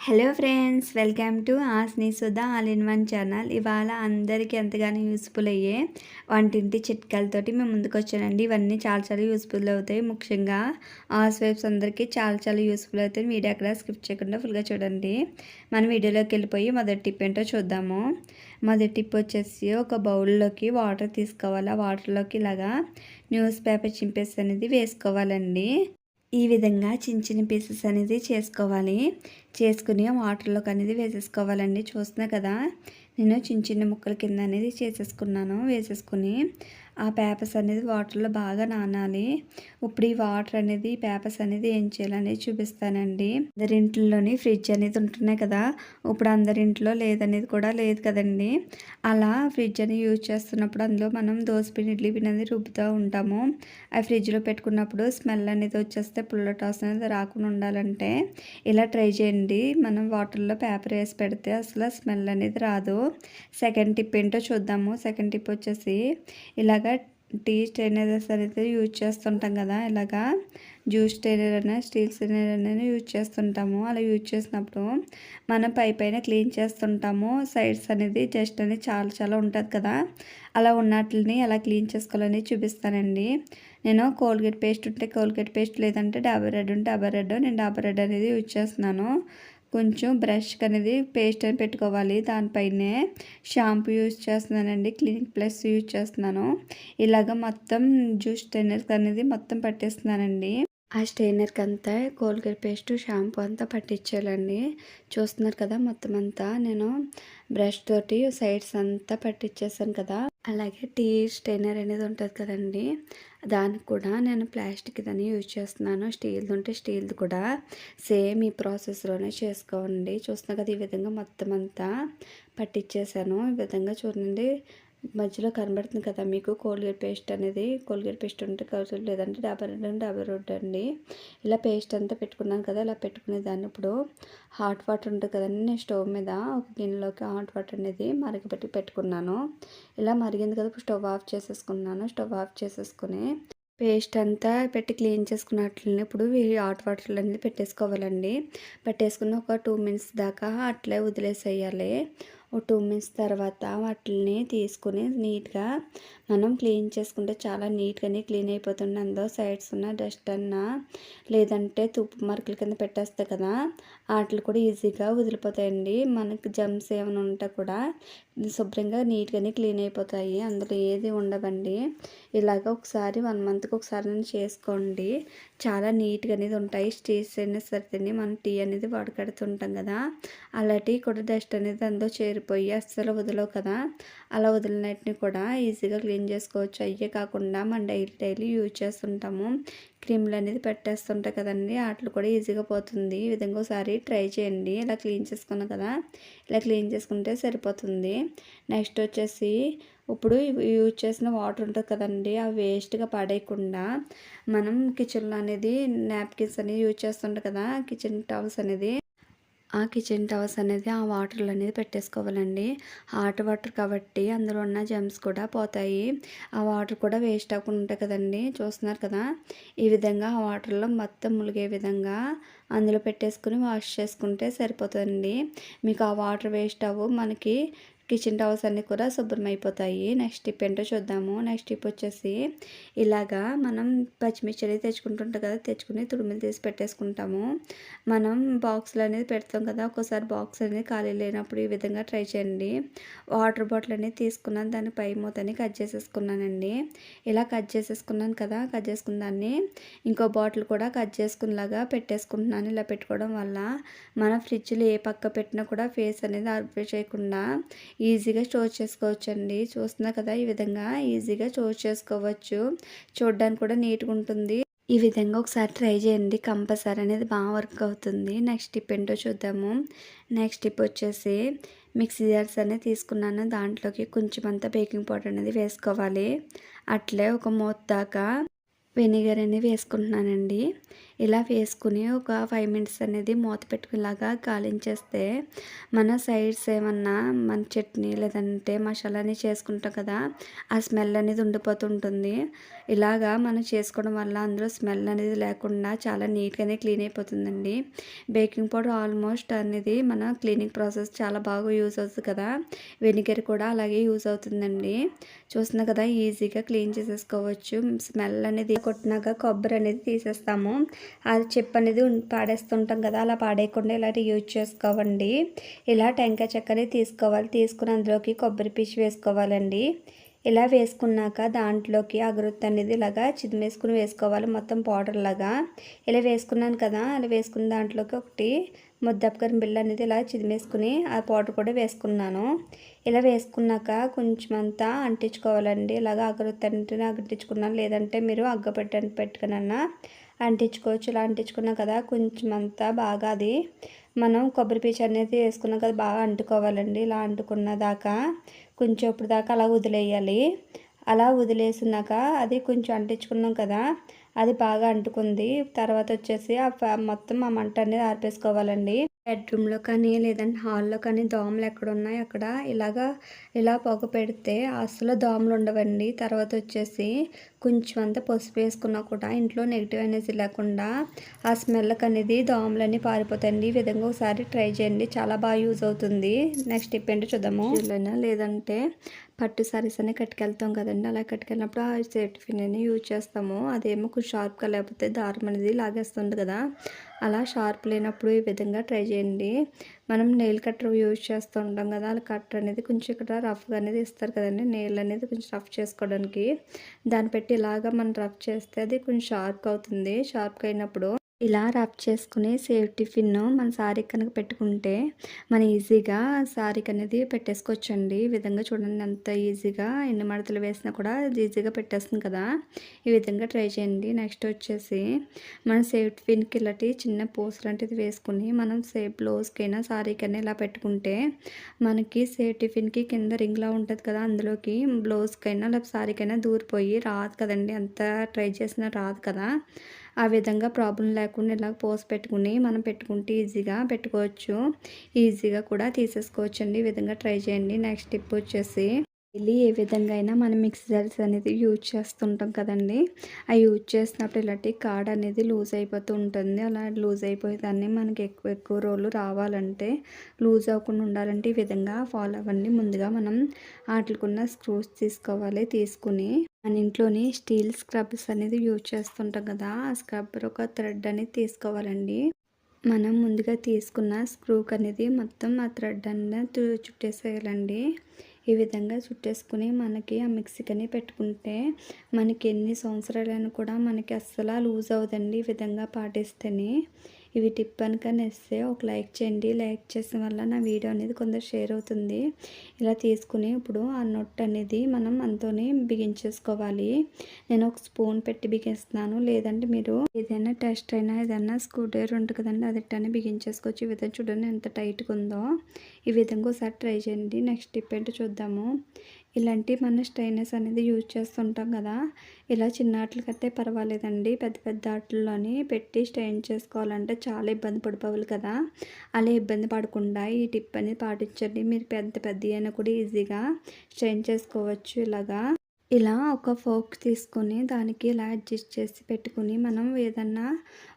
Hello friends, welcome to Asni Sudha all in one channel. ఇవాళ అందరికీ ఎంతగానో యూస్ఫుల్ అయ్యే వంటింటి చిట్కాలతోటి మేము ముందుకు వచ్చానండి. ఇవన్నీ చాలా యూస్ఫుల్ అవుతాయి. ముఖ్యంగా హౌస్ వైఫ్స్ అందరికీ చాలా యూస్ఫుల్ అవుతాయి. వీడియో అక్కడ స్కిప్ చేయకుండా ఫుల్గా చూడండి. మన వీడియోలోకి వెళ్ళిపోయి మొదటి టిప్ ఏంటో చూద్దాము. మొదటి టిప్ వచ్చేసి ఒక బౌల్లోకి వాటర్ తీసుకోవాలి. ఆ వాటర్లోకి ఇలాగా న్యూస్ పేపర్ చింపేసి అనేది వేసుకోవాలండి. ఈ విధంగా చిన్న పీసెస్ అనేది చేసుకోవాలి. చేసుకుని వాటర్లోకి అనేది వేసేసుకోవాలండి. చూస్తున్నా కదా, నేను చిన్న ముక్కల కింద అనేది చేసేసుకున్నాను. వేసేసుకుని ఆ పేపర్స్ అనేది వాటర్లో బాగా నానాలి. ఇప్పుడు ఈ వాటర్ అనేది పేపర్స్ అనేది ఏం చేయాలనేది చూపిస్తానండి. అందరింట్లోని ఫ్రిడ్జ్ అనేది ఉంటున్నాయి కదా, ఇప్పుడు అందరింట్లో లేదనేది కూడా లేదు కదండి. అలా ఫ్రిడ్జ్ అని యూజ్ చేస్తున్నప్పుడు అందులో మనం దోసపిండి, ఇడ్లీ పిండి అనేది రుబ్బుతూ ఉంటాము. ఆ ఫ్రిడ్జ్లో పెట్టుకున్నప్పుడు స్మెల్ అనేది వచ్చేస్తే పుల్లటాస్ అనేది రాకుండా ఉండాలంటే ఇలా ట్రై చేయండి. మనం వాటర్లో పేపర్ వేసి పెడితే అసలు స్మెల్ అనేది రాదు. సెకండ్ టిప్ ఏంటో చూద్దాము. సెకండ్ టిప్ వచ్చేసి ఇలాగ టీ స్ట్రైనర్స్ అనేది యూజ్ చేస్తుంటాం కదా, ఇలాగా జ్యూస్ స్ట్రైనర్ అయినా స్టీల్ స్ట్రైనర్ అనేది యూజ్ చేస్తుంటాము. అలా యూజ్ చేసినప్పుడు మనం పైన క్లీన్ చేస్తుంటాము. సైడ్స్ అనేది జస్ట్ అనేది చాలా ఉంటుంది కదా, అలా ఉన్నట్లని ఎలా క్లీన్ చేసుకోవాలని చూపిస్తానండి. నేను కోల్గేట్ పేస్ట్ ఉంటే కోల్గేట్ పేస్ట్, లేదంటే డాబర్ రెడ్ ఉంటే డాబర్ రెడ్, నేను డాబర్ రెడ్ అనేది యూజ్ చేస్తున్నాను. కొంచెం బ్రష్కి అనేది పేస్ట్ అని పెట్టుకోవాలి. దానిపైనే షాంపూ యూజ్ చేస్తున్నానండి, క్లినిక్ ప్లస్ యూజ్ చేస్తున్నాను. ఇలాగ మొత్తం జ్యూస్ స్ట్రైనర్కి అనేది మొత్తం పట్టేస్తున్నానండి. ఆ స్ట్రైనర్కి అంతా కోల్గేట్ పేస్ట్, షాంపూ అంతా పట్టించాలండి. చూస్తున్నారు కదా, మొత్తం అంతా నేను బ్రష్ తోటి సైడ్స్ అంతా పట్టించేసాను కదా. అలాగే టీ స్ట్రైనర్ అనేది ఉంటుంది కదండి, దానికి కూడా నేను ప్లాస్టిక్ దాన్ని యూజ్ చేస్తున్నాను. స్టీల్ది ఉంటే స్టీల్ది కూడా సేమ్ ఈ ప్రాసెస్లోనే చేసుకోండి. చూస్తున్నా కదా, ఈ విధంగా మొత్తం అంతా పట్టించేసాను. ఈ విధంగా చూడండి, మధ్యలో కనబడుతుంది కదా మీకు కోల్గేట్ పేస్ట్ అనేది. కోల్గేట్ పేస్ట్ ఉంటే కౌసలు, లేదంటే డాబర్ రోడ్ అండి. ఇలా పేస్ట్ అంతా పెట్టుకున్నాను కదా. ఇలా పెట్టుకునే దాన్ని ఇప్పుడు హాట్ వాటర్ ఉంటుంది కదండి, నేను స్టవ్ మీద ఒక గిన్నెలోకి హాట్ వాటర్ అనేది మరగబెట్టి పెట్టుకున్నాను. ఇలా మరిగింది కదా, ఇప్పుడు స్టవ్ ఆఫ్ చేసేసుకున్నాను. స్టవ్ ఆఫ్ చేసేసుకుని పేస్ట్ అంతా పెట్టి క్లీన్ చేసుకున్నట్లని ఇప్పుడు హాట్ వాటర్లు అనేది పెట్టేసుకోవాలండి. పెట్టేసుకుని ఒక 2 మినిట్స్ దాకా అట్లే వదిలేసేయాలి. ఒక 2 మినిట్స్ తర్వాత వాటిని తీసుకుని నీట్గా మనం క్లీన్ చేసుకుంటే చాలా నీట్గానే క్లీన్ అయిపోతుంది. అందులో సైడ్స్ ఉన్న డస్ట్ అన్నా, లేదంటే తుప్పు మరకల కింద పెట్టేస్తాయి కదా, వాటిని కూడా ఈజీగా వదిలిపోతాయండి. మనకి జమ్స్ ఏమైనా ఉంటే కూడా శుభ్రంగా నీట్గానే క్లీన్ అయిపోతాయి. అందులో ఏది ఉండవండి. ఇలాగ ఒకసారి 1 మంత్కి ఒకసారి చేసుకోండి. చాలా నీట్గా అనేది ఉంటాయి. స్టీల్స్ అయినా సరే మనం టీ అనేది వడకడుతుంటాం కదా, అలాంటివి కూడా డస్ట్ అనేది అందులో చేరిపోయి అస్సలు వదలవు కదా. అలా వదిలినట్టుని కూడా ఈజీగా క్లీన్ చేసుకోవచ్చు. అయ్యే కాకుండా మనం డైలీ యూజ్ చేస్తుంటాము, క్రీమ్లు అనేది పెట్టేస్తుంటాయి కదండి, వాటిలో కూడా ఈజీగా పోతుంది. ఈ విధంగా ఒకసారి ట్రై చేయండి. ఇలా క్లీన్ చేసుకున్నాం కదా, ఇలా క్లీన్ చేసుకుంటే సరిపోతుంది. నెక్స్ట్ వచ్చేసి ఇప్పుడు యూజ్ చేసిన వాటర్ ఉంటుంది కదండి, అవి వేస్ట్గా పడేయకుండా మనం కిచెన్లో అనేది నాప్కిన్స్ అనేది యూజ్ చేస్తుంటాం కదా, కిచెన్ టవల్స్ అనేది, ఆ కిచెన్ టవల్స్ అనేది ఆ వాటర్లో అనేది పెట్టేసుకోవాలండి. హాట్ వాటర్ కాబట్టి అందులో ఉన్న జమ్స్ కూడా పోతాయి. ఆ వాటర్ కూడా వేస్ట్ అవ్వకుండా ఉంటాయి కదండి. చూస్తున్నారు కదా, ఈ విధంగా ఆ వాటర్లో మొత్తం ములిగే విధంగా అందులో పెట్టేసుకుని వాష్ చేసుకుంటే సరిపోతుందండి. మీకు ఆ వాటర్ వేస్ట్ అవ్వు, మనకి కిచెన్ టవల్స్ అన్నీ కూడా శుభ్రం అయిపోతాయి. నెక్స్ట్ టిప్ ఏంటో చూద్దాము. నెక్స్ట్ టిప్ వచ్చేసి ఇలాగా మనం పచ్చిమిర్చి అనేది తెచ్చుకుంటుంటాం కదా, తెచ్చుకుని తుడుములు తీసి పెట్టేసుకుంటాము. మనం బాక్స్లు అనేది పెడతాం కదా, ఒక్కోసారి బాక్స్ అనేది ఖాళీ లేనప్పుడు ఈ విధంగా ట్రై చేయండి. వాటర్ బాటిల్ అనేది తీసుకున్నాను, దాని పై మూతని కట్ చేసేసుకున్నానండి. ఇలా కట్ చేసేసుకున్నాను కదా, కట్ చేసుకున్న దాన్ని ఇంకో బాటిల్ కూడా కట్ చేసుకునేలాగా పెట్టేసుకుంటున్నాను. ఇలా పెట్టుకోవడం వల్ల మన ఫ్రిడ్జ్లో ఏ పక్క పెట్టినా కూడా ఫేస్ అనేది ఆర్బర్ చేయకుండా ఈజీగా స్టోర్ చేసుకోవచ్చండి. చూస్తున్నా కదా, ఈ విధంగా ఈజీగా స్టోర్ చేసుకోవచ్చు. చూడడానికి కూడా నీట్గా ఉంటుంది. ఈ విధంగా ఒకసారి ట్రై చేయండి, కంపల్సరీ అనేది బాగా వర్క్ అవుతుంది. నెక్స్ట్ టిప్ ఏంటో చూద్దాము. నెక్స్ట్ టిప్ వచ్చేసి మిక్సీ జార్స్ అనేది తీసుకున్నాను, దాంట్లోకి కొంచెం అంతా బేకింగ్ పౌడర్ అనేది వేసుకోవాలి. అట్లే ఒక మోత దాకా వెనిగర్ అనేది వేసుకుంటున్నానండి. ఇలా వేసుకుని ఒక 5 మినిట్స్ అనేది మూత పెట్టుకునేలాగా గాలించేస్తే మన సైడ్స్ ఏమన్నా మన చట్నీ లేదంటే మసాలాని చేసుకుంటాం కదా, ఆ స్మెల్ అనేది ఉండిపోతుంటుంది. ఇలాగా మనం చేసుకోవడం వల్ల అందులో స్మెల్ అనేది లేకుండా చాలా నీట్గానే క్లీన్ అయిపోతుందండి. బేకింగ్ పౌడర్ ఆల్మోస్ట్ అనేది మన క్లీనింగ్ ప్రాసెస్ చాలా బాగా యూజ్ అవుతుంది కదా, వెనిగర్ కూడా అలాగే యూజ్ అవుతుందండి. చూస్తున్నా కదా, ఈజీగా క్లీన్ చేసేసుకోవచ్చు. స్మెల్ అనేది కొట్టినాక కొబ్బరి అనేది తీసేస్తాము. అది చెప్పు అనేది పాడేస్తుంటాం కదా, అలా పాడేయకుండా ఇలా యూజ్ చేసుకోవండి. ఇలా టెంకాయ చెక్కని తీసుకోవాలి. తీసుకుని అందులోకి కొబ్బరి పీచు వేసుకోవాలండి. ఇలా వేసుకున్నాక దాంట్లోకి అగరొత్తి అనేది ఇలాగా చిదిమేసుకుని వేసుకోవాలి, మొత్తం పౌడర్ లాగా. ఇలా వేసుకున్నాను కదా, అలా వేసుకున్న దాంట్లోకి ఒకటి ముద్దపకరం బిళ్ళ అనేది ఇలా చిదిమేసుకుని ఆ పౌడర్ కూడా వేసుకున్నాను. ఇలా వేసుకున్నాక కొంచెం అంతా అంటించుకోవాలండి. ఇలాగ అగరొత్తి అంటే అంటించుకున్నాను, లేదంటే మీరు పెట్టుకునన్నా అంటించుకోవచ్చు. ఇలా అంటించుకున్నాం కదా, కొంచెం అంతా బాగా అది మనం కొబ్బరి పీచు అనేది వేసుకున్నాం కదా, బాగా అంటుకోవాలండి. ఇలా అంటుకున్న దాకా కొంచెం ఇప్పుడు దాకా అలా వదిలేయాలి. అలా వదిలేసినాక అది కొంచెం అంటించుకున్నాం కదా, అది బాగా అంటుకుంది. తర్వాత వచ్చేసి మొత్తం ఆ మంట అనేది ఆర్పేసుకోవాలండి. బెడ్రూమ్లో కానీ లేదంటే హాల్లో కానీ దోమలు ఎక్కడ ఉన్నాయి అక్కడ ఇలా పొగ పెడితే అసలు దోమలు ఉండవండి. తర్వాత వచ్చేసి కొంచెం అంతా పసుపు వేసుకున్నా కూడా ఇంట్లో నెగిటివ్ ఎనర్జీ లేకుండా ఆ స్మెల్కి అనేది దోమలన్నీ పారిపోతాయండి. ఈ విధంగా ఒకసారి ట్రై చేయండి, చాలా బాగా యూజ్ అవుతుంది. నెక్స్ట్ టిప్ ఏంటో చూద్దాము. లేదంటే పట్టు సారీస్ అని కట్టుకెళ్తాం కదండి, అలా కట్టుకెళ్ళినప్పుడు ఆ సేఫ్టీ పిన్ అని యూజ్ చేస్తాము. అదేమో కొంచెం షార్ప్గా లేకపోతే దారం అనేది లాగేస్తుంది కదా, అలా షార్ప్ లేనప్పుడు ఈ విధంగా ట్రై చేయండి. మనం నెయిల్ కట్టర్ యూజ్ చేస్తూ ఉంటాం కదా, అలా కట్టర్ అనేది కొంచెం ఇక్కడ రఫ్గా అనేది ఇస్తారు కదండి, నెయిల్ అనేది కొంచెం రఫ్ చేసుకోవడానికి. దాన్ని పెట్టి ఇలాగా మనం రఫ్ చేస్తే అది కొంచెం షార్ప్గా అవుతుంది. షార్ప్గా అయినప్పుడు ఇలా రబ్ చేసుకుని సేఫ్టీ పిన్ మన శారీకి కనుక పెట్టుకుంటే మనం ఈజీగా శారీకి అనేది పెట్టేసుకోవచ్చండి. ఈ విధంగా చూడండి ఎంత ఈజీగా, ఎన్ని మడతలు వేసినా కూడా ఈజీగా పెట్టేస్తుంది కదా. ఈ విధంగా ట్రై చేయండి. నెక్స్ట్ వచ్చేసి మన సేఫ్టీ పిన్కి ఇలాంటి చిన్న పోస్ లాంటిది వేసుకుని మనం బ్లౌజ్కైనా శారీకైనా ఇలా పెట్టుకుంటే మనకి సేఫ్టీ పిన్కి కింద రింగ్లా ఉంటుంది కదా, అందులోకి బ్లౌజ్కైనా లేకపోతే శారీకైనా దూరిపోయి రాదు కదండి, ఎంత ట్రై చేసినా రాదు కదా. ఆ విధంగా ప్రాబ్లం లేకుండా ఇలా పోస్ పెట్టుకుని మనం పెట్టుకుంటే ఈజీగా పెట్టుకోవచ్చు, ఈజీగా కూడా తీసేసుకోవచ్చు అండి. ఈ విధంగా ట్రై చేయండి. నెక్స్ట్ టిప్ వచ్చేసి డైలీ ఏ విధంగా అయినా మనం మిక్సర్స్ అనేది యూజ్ చేస్తుంటాం కదండి, ఆ యూజ్ చేసినప్పుడు ఇలాంటి కార్డ్ అనేది లూజ్ అయిపోతూ ఉంటుంది. అలా లూజ్ అయిపోయేదాన్ని మనకి ఎక్కువ ఎక్కువ రోజులు రావాలంటే, లూజ్ అవ్వకుండా ఉండాలంటే ఈ విధంగా ఫాలో అవ్వండి. ముందుగా మనం వాటికున్న స్క్రూస్ తీసుకోవాలి. తీసుకుని మన ఇంట్లోని స్టీల్ స్క్రబ్స్ అనేది యూజ్ చేస్తుంటాం కదా, ఆ స్క్రబ్బర్ ఒక థ్రెడ్ అనేది తీసుకోవాలండి. మనం ముందుగా తీసుకున్న స్క్రూక్ అనేది మొత్తం ఆ థ్రెడ్ అనేది చుట్టేసేయాలండి. ఈ విధంగా చుట్టేసుకుని మనకి ఆ మిక్సీకని పెట్టుకుంటే మనకి ఎన్ని సంవత్సరాలైనా కూడా మనకి అస్సలు లూజ్ అవ్వదండి. ఈ విధంగా పాటిస్తేనే ఇవి టిప్ కనుక నచ్చితే ఒక లైక్ చేయండి. లైక్ చేసిన వల్ల నా వీడియో అనేది కొందరు షేర్ అవుతుంది. ఇలా తీసుకుని ఇప్పుడు ఆ నొట్ అనేది మనం అంతోనే బిగించేసుకోవాలి. నేను ఒక స్పూన్ పెట్టి బిగిస్తున్నాను, లేదంటే మీరు ఏదైనా టెస్ట్ అయినా ఏదైనా స్క్రూ డ్రైవర్ ఉంటుంది కదండి, అది ఇట్టనే బిగించేసుకోవచ్చు. ఈ విధంగా చూడండి ఎంత టైట్గా ఉందో. ఈ విధంగా ఒకసారి ట్రై చేయండి. నెక్స్ట్ టిప్ ఏంటో చూద్దాము. ఇలాంటి మన స్ట్రైనర్స్ అనేది యూజ్ చేస్తుంటాం కదా, ఇలా చిన్న ఆటలకైతే పర్వాలేదండి, పెద్ద పెద్ద ఆటల్లోని పెట్టి స్ట్రైన్ చేసుకోవాలంటే చాలా ఇబ్బంది పడిపోవాలి కదా, అలా ఇబ్బంది పడకుండా ఈ టిప్ అనేది పాటించండి. మీరు పెద్ద పెద్ద అయినా కూడా ఈజీగా స్ట్రైన్ చేసుకోవచ్చు. ఇలా ఒక ఫోర్క్ తీసుకొని దానికి ఇలా అడ్జస్ట్ చేసి పెట్టుకుని మనం ఏదన్నా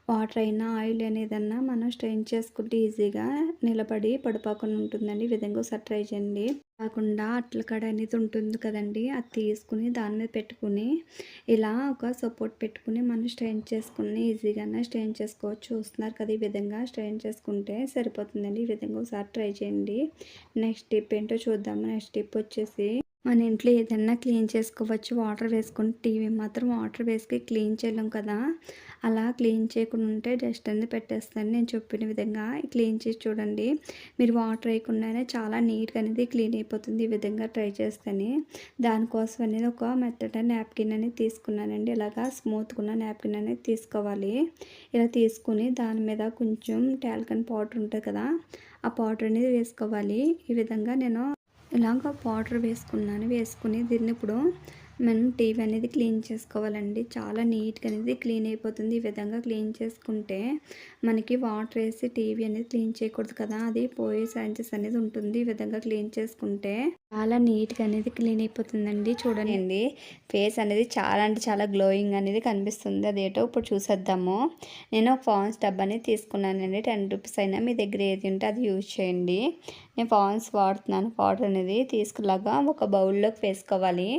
వాటర్ అయినా ఆయిల్ అయినా ఏదన్నా మనం స్ట్రెయిన్ చేసుకుంటే ఈజీగా నిలబడి పడిపోకుండా ఉంటుందండి. ఈ విధంగా ఒకసారి ట్రై చేయండి. కాకుండా అట్ల కాడ అనేది ఉంటుంది కదండి, అది తీసుకుని దాని మీద పెట్టుకుని ఇలా ఒక సపోర్ట్ పెట్టుకుని మనం స్ట్రెయిన్ చేసుకుని ఈజీగానే స్ట్రెయిన్ చేసుకోవచ్చు. చూస్తున్నారు కదా, ఈ విధంగా స్ట్రెయిన్ చేసుకుంటే సరిపోతుందండి. ఈ విధంగా ఒకసారి ట్రై చేయండి. నెక్స్ట్ టిప్ ఏంటో చూద్దాము. నెక్స్ట్ టిప్ వచ్చేసి మన ఇంట్లో ఏదన్నా క్లీన్ చేసుకోవచ్చు. వాటర్ వేసుకుని టీవీ మాత్రం వాటర్ వేసుకు క్లీన్ చేయలేం కదా, అలా క్లీన్ చేయకుండా ఉంటే డస్ట్ అనేది పెట్టేస్తాను. నేను చెప్పిన విధంగా క్లీన్ చేసి చూడండి. మీరు వాటర్ వేయకుండానే చాలా నీట్గా అనేది క్లీన్ అయిపోతుంది. ఈ విధంగా ట్రై చేస్తేనే దానికోసం అనేది ఒక మెత్తటి నాప్కిన్ అనేది తీసుకున్నానండి. ఇలాగా స్మూత్గా ఉన్న నాప్కిన్ అనేది తీసుకోవాలి. ఇలా తీసుకుని దాని మీద కొంచెం టాల్కమ్ పౌడర్ ఉంటుంది కదా, ఆ పౌడర్ అనేది వేసుకోవాలి. ఈ విధంగా నేను ఇలాగ పౌడర్ వేసుకున్నాను. వేసుకుని దీన్ని ఇప్పుడు మనం టీవీ అనేది క్లీన్ చేసుకోవాలండి. చాలా నీట్‌గా అనేది క్లీన్ అయిపోతుంది. ఈ విధంగా క్లీన్ చేసుకుంటే మనకి వాటర్ వేసి టీవీ అనేది క్లీన్ చేయకూడదు కదా! అది పోయే ఛాన్సెస్ అనేది ఉంటుంది. ఈ విధంగా క్లీన్ చేసుకుంటే చాలా నీట్‌గా అనేది క్లీన్ అయిపోతుందండి. చూడండి ఫేస్ అనేది చాలా అంటే చాలా గ్లోయింగ్ అనేది కనిపిస్తుంది. అదేటో ఇప్పుడు చూసేద్దాము. నేను ఒక పాండ్స్ డబ్బా అనేది తీసుకున్నానండి. 10 రూపీస్ అయినా మీ దగ్గర ఏది ఉంటే అది యూజ్ చేయండి. నేను పాండ్స్ వాడుతున్నాను. పౌడర్ అనేది తీసుకులాగా ఒక బౌల్‌లోకి వేసుకోవాలి.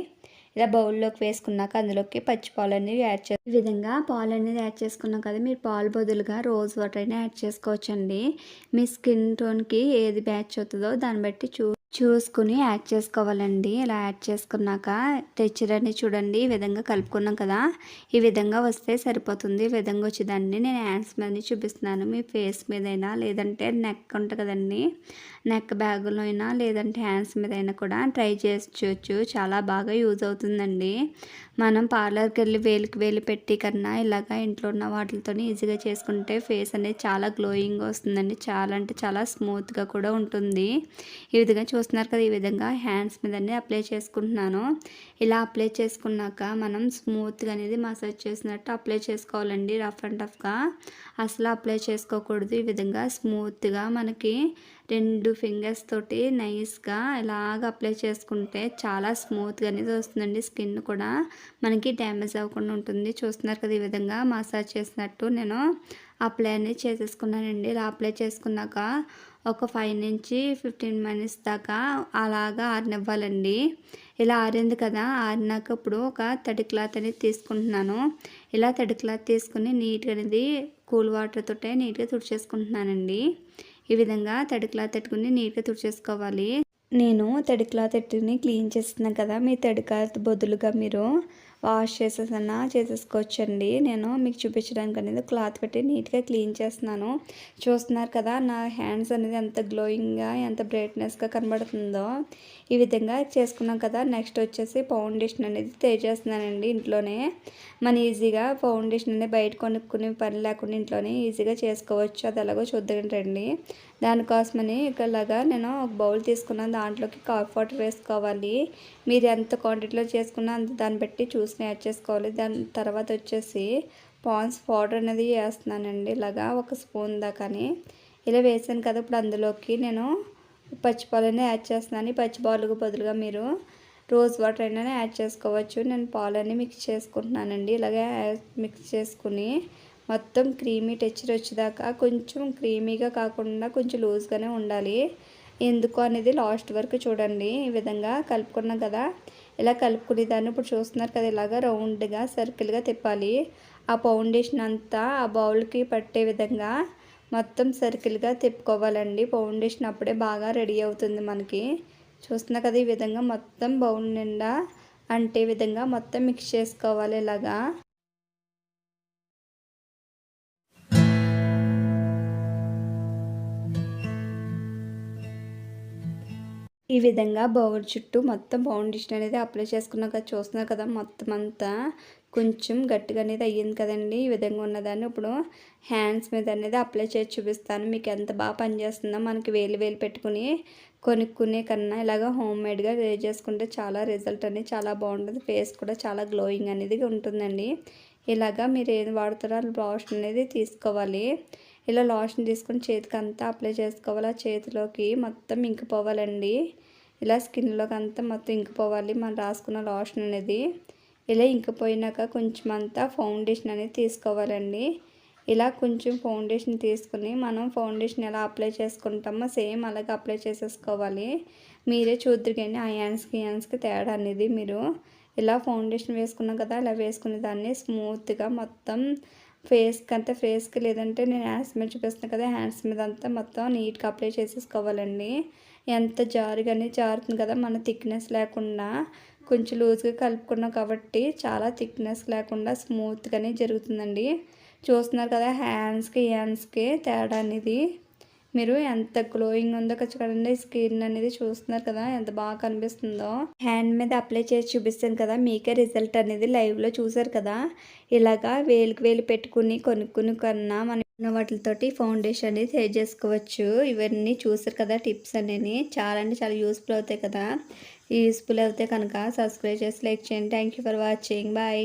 ఇలా బౌల్లోకి వేసుకున్నాక అందులోకి పచ్చి పాలు అనేవి యాడ్ చేసి ఈ విధంగా పాలు అనేది యాడ్ చేసుకున్నాం కదా, మీరు పాలు బదులుగా రోజ్ వాటర్ అయినా యాడ్ చేసుకోవచ్చండి. మీ స్కిన్ టోన్కి ఏది మ్యాచ్ అవుతుందో దాన్ని బట్టి చూసుకుని యాడ్ చేసుకోవాలండి. ఇలా యాడ్ చేసుకున్నాక టెక్స్చర్ అనేది చూడండి, ఈ విధంగా కలుపుకున్నాం కదా, ఈ విధంగా వస్తే సరిపోతుంది. ఈ విధంగా వచ్చేదాన్ని నేను హ్యాండ్స్ మీద చూపిస్తున్నాను. మీ ఫేస్ మీదైనా లేదంటే నెక్ ఉంటుంది కదండి, నెక్ బ్యాగులో అయినా లేదంటే హ్యాండ్స్ మీద అయినా కూడా ట్రై చేసుకోవచ్చు. చాలా బాగా యూజ్ అవుతుందండి. మనం పార్లర్కి వెళ్ళి వేలికి వేలు పెట్టి కన్నా ఇలాగా ఇంట్లో ఉన్న వాటితో ఈజీగా చేసుకుంటే ఫేస్ అనేది చాలా గ్లోయింగ్ వస్తుందండి. చాలా అంటే చాలా స్మూత్గా కూడా ఉంటుంది. ఈ విధంగా చూస్తున్నారు కదా, ఈ విధంగా హ్యాండ్స్ మీద అప్లై చేసుకుంటున్నాను. ఇలా అప్లై చేసుకున్నాక మనం స్మూత్గా అనేది మసాజ్ చేసినట్టు అప్లై చేసుకోవాలండి. రఫ్ అండ్ టఫ్గా అసలు అప్లై చేసుకోకూడదు. ఈ విధంగా స్మూత్గా మనకి 2 ఫింగర్స్ తోటి నైస్గా ఇలాగ అప్లై చేసుకుంటే చాలా స్మూత్గా అనేది వస్తుందండి. స్కిన్ కూడా మనకి డ్యామేజ్ అవ్వకుండా ఉంటుంది. చూస్తున్నారు కదా, ఈ విధంగా మసాజ్ చేసినట్టు నేను అప్లై అనేది చేసేసుకున్నానండి. ఇలా అప్లై చేసుకున్నాక ఒక 5 నుంచి 15 మినిట్స్ దాకా అలాగా ఆరనివ్వాలండి. ఇలా ఆరింది కదా, ఆరినాక ఇప్పుడు ఒక తడి క్లాత్ అనేది తీసుకుంటున్నాను. ఇలా తడి క్లాత్ తీసుకుని నీట్గా అనేది కూల్ వాటర్ తోటే నీట్గా తుడిచేసుకుంటున్నానండి. ఈ విధంగా తడి క్లాత్ పెట్టుకుని నీట్గా తుడిచేసుకోవాలి. నేను తడి క్లాత్ పెట్టుకుని క్లీన్ చేస్తున్నాను కదా, మీ తడి క్లాత్ బదులుగా మీరు వాష్ చేసేసన్నా చేసేసుకోవచ్చండి. నేను మీకు చూపించడానికి అనేది క్లాత్ పెట్టి నీట్గా క్లీన్ చేస్తున్నాను. చూస్తున్నారు కదా, నా హ్యాండ్స్ అనేది ఎంత గ్లోయింగ్గా ఎంత బ్రైట్నెస్గా కనబడుతుందో. ఈ విధంగా చేసుకున్నాం కదా, నెక్స్ట్ వచ్చేసి ఫౌండేషన్ అనేది తయారు చేస్తున్నానండి ఇంట్లోనే. మన ఈజీగా ఫౌండేషన్ అనేది బయట కొనుక్కునే పని లేకుండా ఇంట్లోనే ఈజీగా చేసుకోవచ్చు. అది ఎలాగో చూద్దాం రండి. దానికోసమని ఇలాగా నేను ఒక బౌల్ తీసుకున్నాను. దాంట్లోకి కాఫీ వాటర్ వేసుకోవాలి. మీరు ఎంత క్వాంటిటీలో చేసుకున్నా అంత దాన్ని బట్టి చూసి యాడ్ చేసుకోవాలి. దాని తర్వాత వచ్చేసి పాండ్స్ పౌడర్ అనేది వేస్తున్నానండి. ఇలాగా ఒక స్పూన్ దాకాని ఇలా వేసాను కదా, ఇప్పుడు అందులోకి నేను పచ్చిపాలని యాడ్ చేస్తున్నాను. పచ్చిపాలకు బదులుగా మీరు రోజ్ వాటర్ అయినా యాడ్ చేసుకోవచ్చు. నేను పాలని మిక్స్ చేసుకుంటున్నానండి. ఇలాగే మిక్స్ చేసుకుని మొత్తం క్రీమీ టెక్స్చర్ వచ్చేదాకా, కొంచెం క్రీమీగా కాకుండా కొంచెం లూజ్గానే ఉండాలి. ఎందుకు అనేది లాస్ట్ వరకు చూడండి. ఈ విధంగా కలుపుకున్నాం కదా, ఇలా కలుపుకునే దాన్ని ఇప్పుడు చూస్తున్నారు కదా, ఇలాగా రౌండ్గా సర్కిల్గా తిప్పాలి. ఆ ఫౌండేషన్ అంతా ఆ బౌల్కి పట్టే విధంగా మొత్తం సర్కిల్గా తిప్పుకోవాలండి. ఫౌండేషన్ అప్పుడే బాగా రెడీ అవుతుంది మనకి. చూస్తున్నా కదా, ఈ విధంగా మొత్తం బౌల్ నిండా అంటే విధంగా మొత్తం మిక్స్ చేసుకోవాలి. ఇలాగా ఈ విధంగా బౌల్ చుట్టూ మొత్తం ఫౌండేషన్ అనేది అప్లై చేసుకున్నాక చూస్తున్నారు కదా, మొత్తం అంతా కొంచెం గట్టిగా అనేది అయ్యింది కదండి. ఈ విధంగా ఉన్నదాన్ని ఇప్పుడు హ్యాండ్స్ మీద అనేది అప్లై చేసి చూపిస్తాను. మీకు ఎంత బాగా పనిచేస్తుందో. మనకి వేలు వేలు పెట్టుకుని కొనుక్కునే కన్నా ఇలాగ హోమ్మేడ్గా చేసుకుంటే చాలా రిజల్ట్ అనేది చాలా బాగుంటుంది. ఫేస్ కూడా చాలా గ్లోయింగ్ అనేది ఉంటుందండి. ఇలాగా మీరు ఏది వాడుతారో లోషన్ అనేది తీసుకోవాలి. ఇలా లోషన్ తీసుకొని చేతికి అంతా అప్లై చేసుకోవాలి. ఆ చేతిలోకి మొత్తం ఇంకిపోవాలండి. ఇలా స్కిన్లోకి అంతా మొత్తం ఇంకిపోవాలి మనం రాసుకున్న లోషన్ అనేది. ఇలా ఇంకిపోయినాక కొంచెం అంతా ఫౌండేషన్ అనేది తీసుకోవాలండి. ఇలా కొంచెం ఫౌండేషన్ తీసుకుని మనం ఫౌండేషన్ ఎలా అప్లై చేసుకుంటామో సేమ్ అలాగే అప్లై చేసేసుకోవాలి. మీరే చూద్దరు కానీ ఆ హ్యాండ్స్కి తేడా అనేది. మీరు ఇలా ఫౌండేషన్ వేసుకున్నాం కదా, ఇలా వేసుకునే దాన్ని స్మూత్గా మొత్తం ఫేస్కి లేదంటే నేను హ్యాండ్స్ మీద చూపిస్తున్నాను కదా, హ్యాండ్స్ మీద అంతా మొత్తం నీట్గా అప్లై చేసేసుకోవాలండి. ఎంత జారుగానే జారుతుంది కదా, మన థిక్నెస్ లేకుండా కొంచెం లూజ్గా కలుపుకున్నాం కాబట్టి చాలా థిక్నెస్ లేకుండా స్మూత్గానే జరుగుతుందండి. చూస్తున్నారు కదా, హ్యాండ్స్కి తేడా అనేది. మీరు ఎంత గ్లోయింగ్ ఉందో చూడండి. స్కిన్ అనేది చూస్తున్నారు కదా, ఎంత బాగా కనిపిస్తుందో. హ్యాండ్ మీద అప్లై చేసి చూపిస్తాను కదా, మీకే రిజల్ట్ అనేది లైవ్లో చూసారు కదా. ఇలాగా వేలికి వేలు పెట్టుకుని కొనుక్కుని కన్నా మనం వాటితోటి ఫౌండేషన్ అనేది తయారు చేసుకోవచ్చు. ఇవన్నీ చూసారు కదా టిప్స్ అనేవి. చాలా అంటే చాలా యూస్ఫుల్ అవుతాయి కదా. యూస్ఫుల్ అయితే కనుక సబ్స్క్రైబ్ చేసి లైక్ చేయండి. Thank you for watching. Bye.